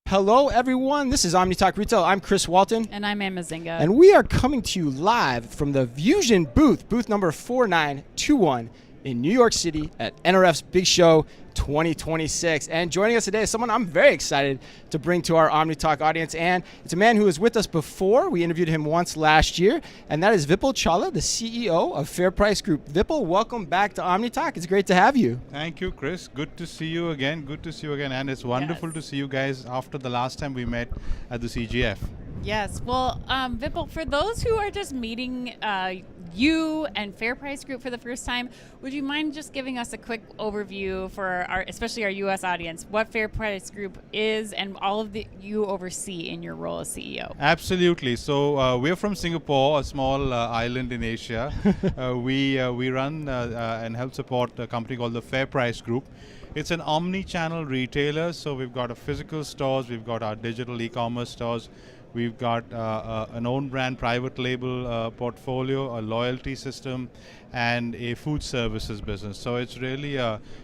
Hello, everyone. This is Omni Talk Retail. I'm Chris Walton. And I'm Emma Zinga. And we are coming to you live from the Fusion booth number 4921 in New York City at NRF's Big Show 2026. And joining us today is someone I'm very excited to bring to our Omni Talk audience. And it's a man who was with us before. We interviewed him once last year. And that is Vipul Chawla, the CEO of FairPrice Group. Vipul, welcome back to Omni Talk. It's great to have you. Thank you, Chris. Good to see you again. And it's wonderful to see you guys after the last time we met at the CGF. Yes. Well, Vipul, for those who are just meeting you and FairPrice Group for the first time, would you mind just giving us a quick overview for especially our U.S. audience, what FairPrice Group is and all of the you oversee in your role as CEO? Absolutely. So we're from Singapore, a small island in Asia. We run and help support a company called the FairPrice Group. It's an omni-channel retailer, so we've got a physical stores, we've got our digital e-commerce stores, we've got an own brand private label portfolio, a loyalty system, and a food services business. So it's really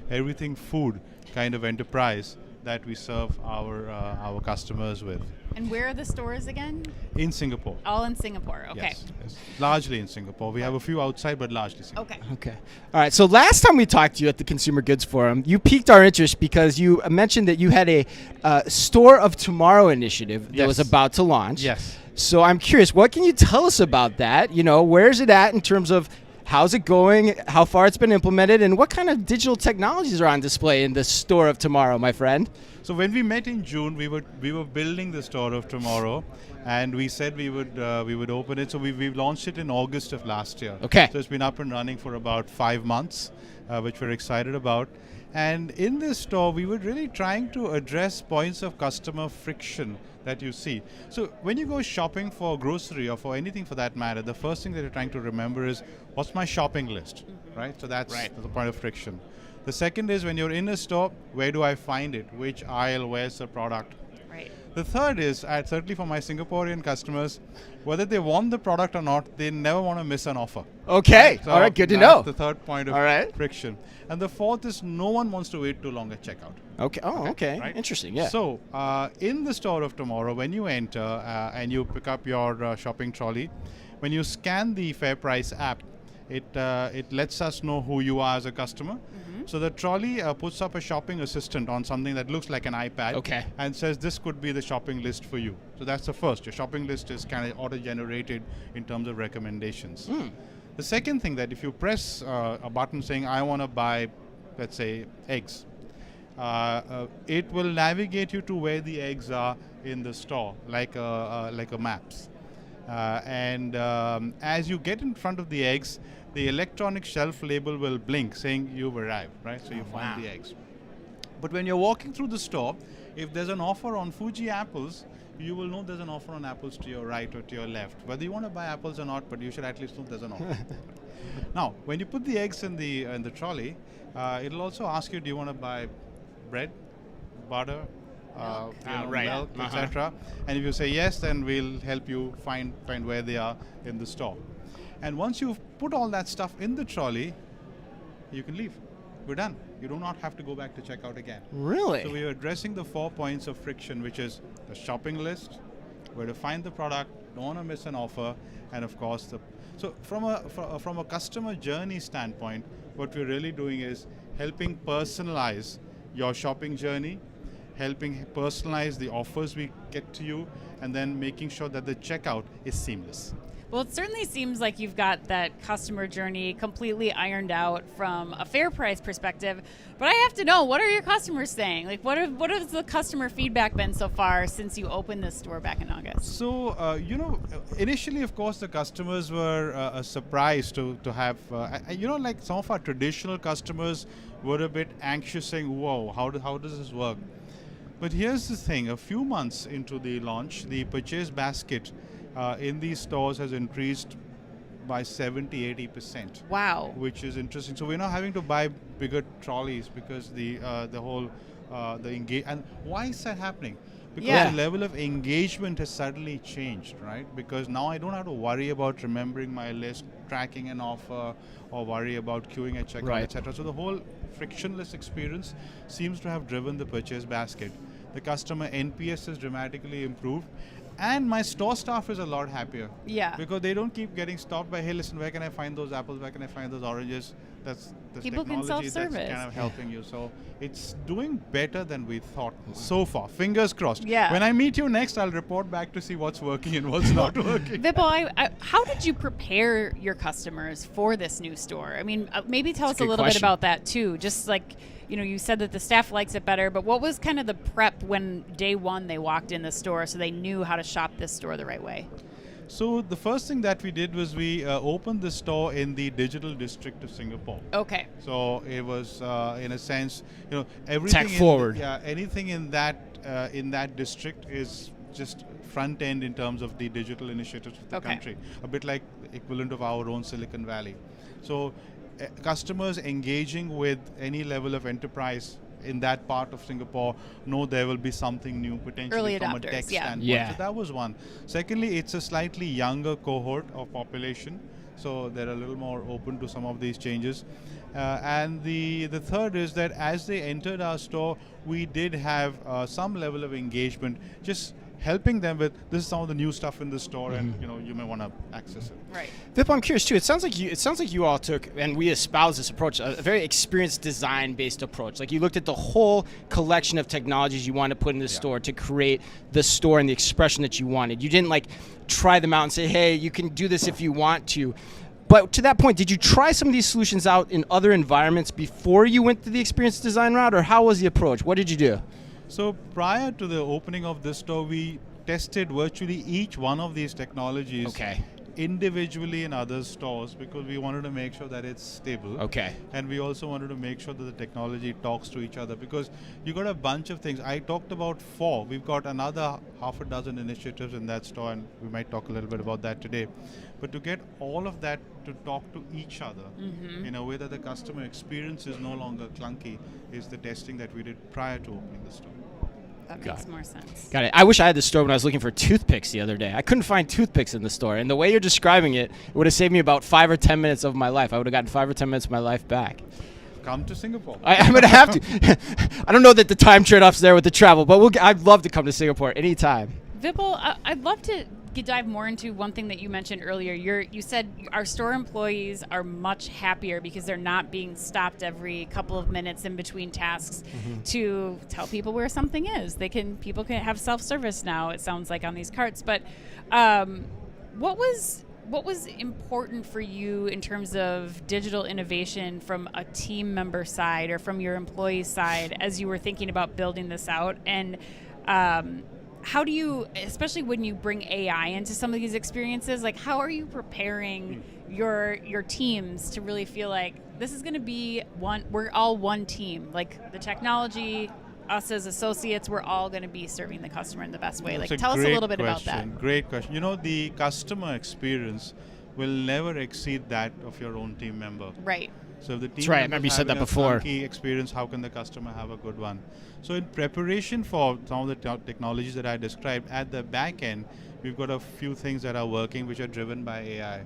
everything food kind of enterprise that we serve our customers with. And where are the stores again? In Singapore. All in Singapore, okay. Yes. Largely in Singapore. We have a few outside, but largely Singapore. Okay. All right. So last time we talked to you at the Consumer Goods Forum, you piqued our interest because you mentioned that you had a Store of Tomorrow initiative that was about to launch. Yes. So I'm curious, what can you tell us about that? You know, where's it at in terms of how's it going, how far it's been implemented, and what kind of digital technologies are on display in the Store of Tomorrow, my friend? So when we met in June, we were building the Store of Tomorrow, and we said we would open it. So we've launched it in August of last year. Okay. So it's been up and running for about 5 months, which we're excited about. And in this store, we were really trying to address points of customer friction that you see. So when you go shopping for grocery or for anything for that matter, the first thing that you're trying to remember is, what's my shopping list, right? So that's the point of friction. The second is, when you're in a store, where do I find it? Which aisle? Where's the product? Right. The third is, certainly for my Singaporean customers, whether they want the product or not, they never want to miss an offer. Okay. So all right. Good to know. The third point of friction. And the fourth is, no one wants to wait too long at checkout. Okay. Oh, okay. Right? Interesting. Yeah. So in the Store of Tomorrow, when you enter and you pick up your shopping trolley, when you scan the FairPrice app, it lets us know who you are as a customer. So the trolley puts up a shopping assistant on something that looks like an iPad and says this could be the shopping list for you. So that's the first. Your shopping list is kind of auto-generated in terms of recommendations. The second thing, that if you press a button saying, I want to buy, let's say, eggs, it will navigate you to where the eggs are in the store, like a maps. And as you get in front of the eggs, the electronic shelf label will blink saying you've arrived, right? So you find the eggs. But when you're walking through the store, if there's an offer on Fuji apples, you will know there's an offer on apples to your right or to your left. Whether you want to buy apples or not, but you should at least know there's an offer. Now, when you put the eggs in the trolley, it'll also ask you, do you want to buy bread, butter, milk, etc. And if you say yes, then we'll help you find where they are in the store. And once you've put all that stuff in the trolley, you can leave. We're done. You do not have to go back to checkout again. Really? So we are addressing the 4 points of friction, which is the shopping list, where to find the product, don't want to miss an offer, and of course so from a customer journey standpoint, what we're really doing is helping personalize your shopping journey, helping personalize the offers we get to you, and then making sure that the checkout is seamless. Well, it certainly seems like you've got that customer journey completely ironed out from a FairPrice perspective. But I have to know, what are your customers saying? Like, what has the customer feedback been so far since you opened this store back in August? So, initially, of course, the customers were surprised to have, like some of our traditional customers were a bit anxious, saying, whoa, how does this work? But here's the thing, a few months into the launch, the purchase basket in these stores has increased by 70-80%. Wow. Which is interesting. So we're not having to buy bigger trolleys because the whole engage. And why is that happening? Because the level of engagement has suddenly changed, right? Because now I don't have to worry about remembering my list, tracking an offer, or worry about queuing at checkout, etc. So the whole frictionless experience seems to have driven the purchase basket. The customer NPS is dramatically improved. And my store staff is a lot happier. Yeah. Because they don't keep getting stopped by, hey, listen, where can I find those apples? Where can I find those oranges? That's People can technology that's self-service. kind of helping you. So it's doing better than we thought so far. Fingers crossed. Yeah. When I meet you next, I'll report back to see what's working and what's not working. Vipul, how did you prepare your customers for this new store? I mean, maybe tell us a a good little question. bit about that too. Just like, you said that the staff likes it better, but what was kind of the prep when day one they walked in the store so they knew how to shop this store the right way? So the first thing that we did was we opened the store in the digital district of Singapore. Okay. So it was, in a sense, everything Tech forward. Anything in that district is just front end in terms of the digital initiatives of the Okay. country. A bit like equivalent of our own Silicon Valley. So customers engaging with any level of enterprise in that part of Singapore know there will be something new potentially Early from a adopters, tech yeah. standpoint. Yeah. So that was one. Secondly, it's a slightly younger cohort of population, so they're a little more open to some of these changes. And the third is that as they entered our store, we did have some level of engagement, just helping them with this is some of the new stuff in the store, and you may want to access it. Right. Vip, I'm curious too. It sounds like you all took, and we espouse this approach, a very experienced design-based approach. Like you looked at the whole collection of technologies you wanted to put in the store to create the store and the expression that you wanted. You didn't like try them out and say, hey, you can do this if you want to. But to that point, did you try some of these solutions out in other environments before you went to the experience design route, or how was the approach? What did you do? So prior to the opening of this store, we tested virtually each one of these technologies individually in other stores because we wanted to make sure that it's stable. Okay. And we also wanted to make sure that the technology talks to each other because you got a bunch of things. I talked about 4. We've got another half a dozen initiatives in that store, and we might talk a little bit about that today. But to get all of that to talk to each other in a way that the customer experience is no longer clunky is the testing that we did prior to opening the store. That Got makes it. more sense. Got it. I wish I had this store when I was looking for toothpicks the other day. I couldn't find toothpicks in the store, and the way you're describing it, it would have saved me about 5 or 10 minutes of my life. I would have gotten 5 or 10 minutes of my life back. Come to Singapore. I'm going to have to. I don't know that the time trade-off's there with the travel, but I'd love to come to Singapore anytime. Vipul, I'd love to dive more into one thing that you mentioned earlier. You said our store employees are much happier because they're not being stopped every couple of minutes in between tasks to tell people where something is. People can have self-service now, it sounds like, on these carts. But what was important for you in terms of digital innovation from a team member side or from your employee side as you were thinking about building this out? And how do you, especially when you bring AI into some of these experiences, like how are you preparing your teams to really feel like this is going to be we're all one team, like the technology, us as associates, we're all going to be serving the customer in the best way. That's Like tell us a little bit about that. Great question. The customer experience will never exceed that of your own team member. Right. So if the team That's right. I members remember you said having that before. a clunky experience, how can the customer have a good one? So in preparation for some of the technologies that I described, at the back end, we've got a few things that are working which are driven by AI.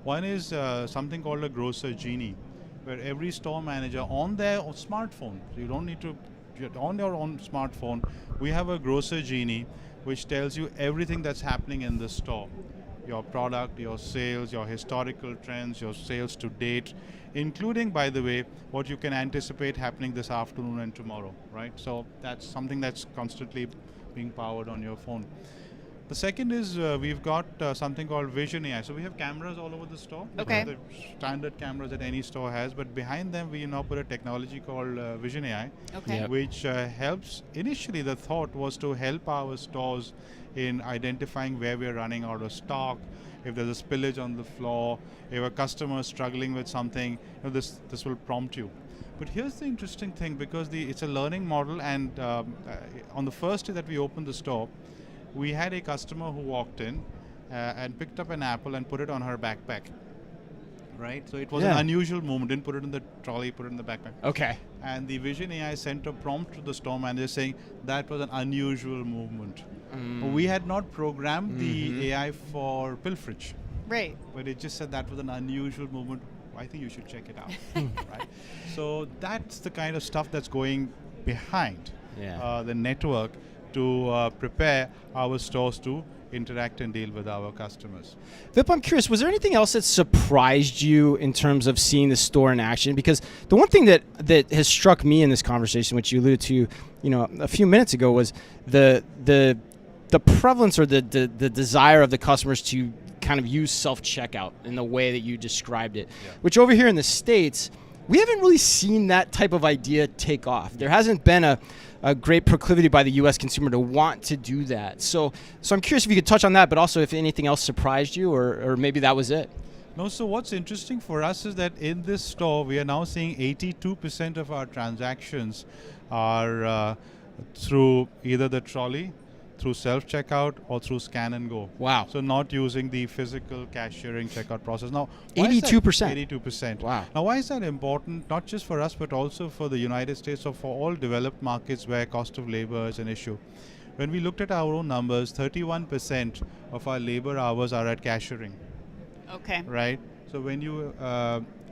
One is something called a grocer genie, where every store manager on their smartphone, so you don't need to, on your own smartphone, we have a grocer genie which tells you everything that's happening in the store. Your product, your sales, your historical trends, your sales to date, including, by the way, what you can anticipate happening this afternoon and tomorrow, right? So that's something that's constantly being powered on your phone. The second is we've got something called Vision AI. So we have cameras all over the store. Okay. The standard cameras that any store has, but behind them we now put a technology called Vision AI, Okay. Yep. which helps. Initially, the thought was to help our stores in identifying where we're running out of stock, if there's a spillage on the floor, if a customer is struggling with something, this will prompt you. But here's the interesting thing, because it's a learning model, and on the first day that we opened the store, we had a customer who walked in and picked up an apple and put it on her backpack. Right? So it was an unusual movement. Didn't put it in the trolley, put it in the backpack. Okay. And the Vision AI sent a prompt to the store manager saying that was an unusual movement. We had not programmed the AI for pilferage, Right. but it just said that was an unusual movement. I think you should check it out. Right? So that's the kind of stuff that's going behind. the network to prepare our stores to interact and deal with our customers. Vip, I'm curious, was there anything else that surprised you in terms of seeing the store in action? Because the one thing that has struck me in this conversation, which you alluded to, a few minutes ago, was the prevalence or the desire of the customers to kind of use self-checkout in the way that you described it, which over here in the States, we haven't really seen that type of idea take off. There hasn't been a great proclivity by the U.S. consumer to want to do that. So I'm curious if you could touch on that, but also if anything else surprised you, or maybe that was it. No, so what's interesting for us is that in this store, we are now seeing 82% of our transactions are through either the trolley, through self-checkout, or through scan and go. Wow. So not using the physical cashiering checkout process. Now, 82%. 82%. Wow. Now, why is that important? Not just for us, but also for the United States or for all developed markets where cost of labor is an issue. When we looked at our own numbers, 31% of our labor hours are at cashiering. Okay. Right? So when you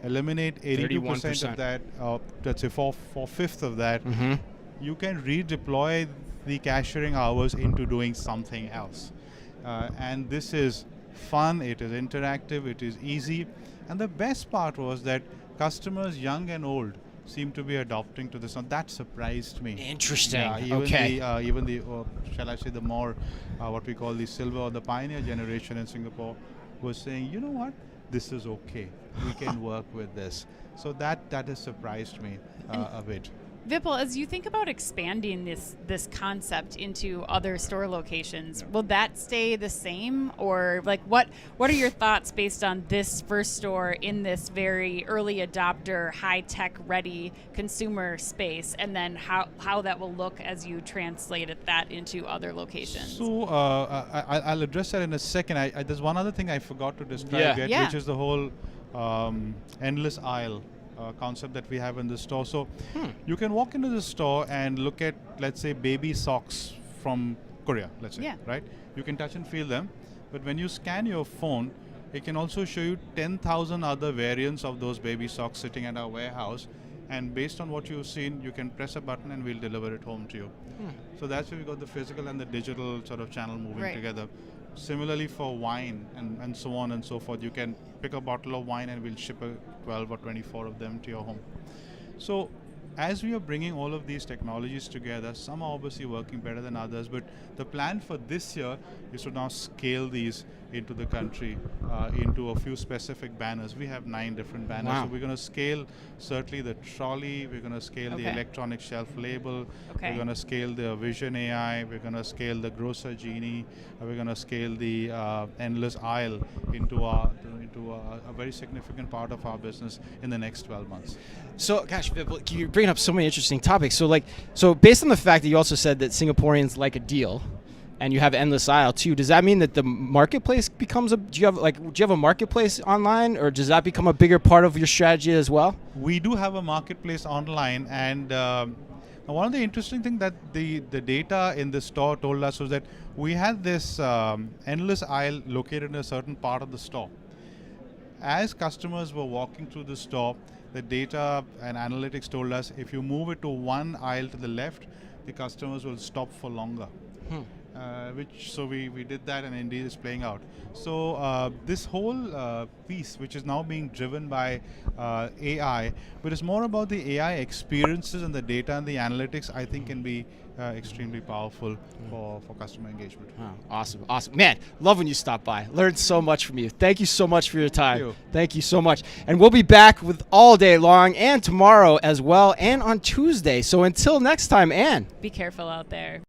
eliminate 82% of that, let's say 4/5 of that, you can redeploy the cashiering hours into doing something else. And this is fun, it is interactive, it is easy. And the best part was that customers, young and old, seem to be adopting to this. And that surprised me. Interesting. Yeah, even the shall I say, the more what we call the silver or the pioneer generation in Singapore was saying, you know what, this is okay. We can work with this. So that has surprised me a bit. Vipul, as you think about expanding this concept into other store locations, will that stay the same, or like what are your thoughts based on this first store in this very early adopter, high tech ready consumer space, and then how that will look as you translate that into other locations? So I'll address that in a second. There's one other thing I forgot to describe yet, which is the whole endless aisle concept that we have in the store. So you can walk into the store and look at, let's say, baby socks from Korea, let's say, right? You can touch and feel them, but when you scan your phone, it can also show you 10,000 other variants of those baby socks sitting at our warehouse, and based on what you've seen, you can press a button and we'll deliver it home to you. So that's where we got the physical and the digital sort of channel moving together. Similarly for wine and so on and so forth, you can pick a bottle of wine and we'll ship 12 or 24 of them to your home. So as we are bringing all of these technologies together, some are obviously working better than others, but the plan for this year is to now scale these into the country, into a few specific banners. We have 9 different banners. So we're going to scale certainly the trolley, we're going to scale the electronic shelf label, we're going to scale the Vision AI, we're going to scale the Grocer Genie, we're going to scale the endless aisle into a very significant part of our business in the next 12 months. So, gosh, you're bringing up so many interesting topics. So based on the fact that you also said that Singaporeans like a deal, and you have endless aisle too, does that mean that the marketplace becomes do you have a marketplace online, or does that become a bigger part of your strategy as well? We do have a marketplace online, and one of the interesting things that the data in the store told us was that we had this endless aisle located in a certain part of the store. As customers were walking through the store, the data and analytics told us if you move it to one aisle to the left, the customers will stop for longer. So we did that, and indeed it's playing out. So this whole piece, which is now being driven by AI, but it's more about the AI experiences and the data and the analytics, I think can be extremely powerful for customer engagement. Awesome. Man, love when you stop by. Learned so much from you. Thank you so much for your time. Thank you so much. And we'll be back with all day long and tomorrow as well, and on Tuesday. So until next time, Ann. Be careful out there.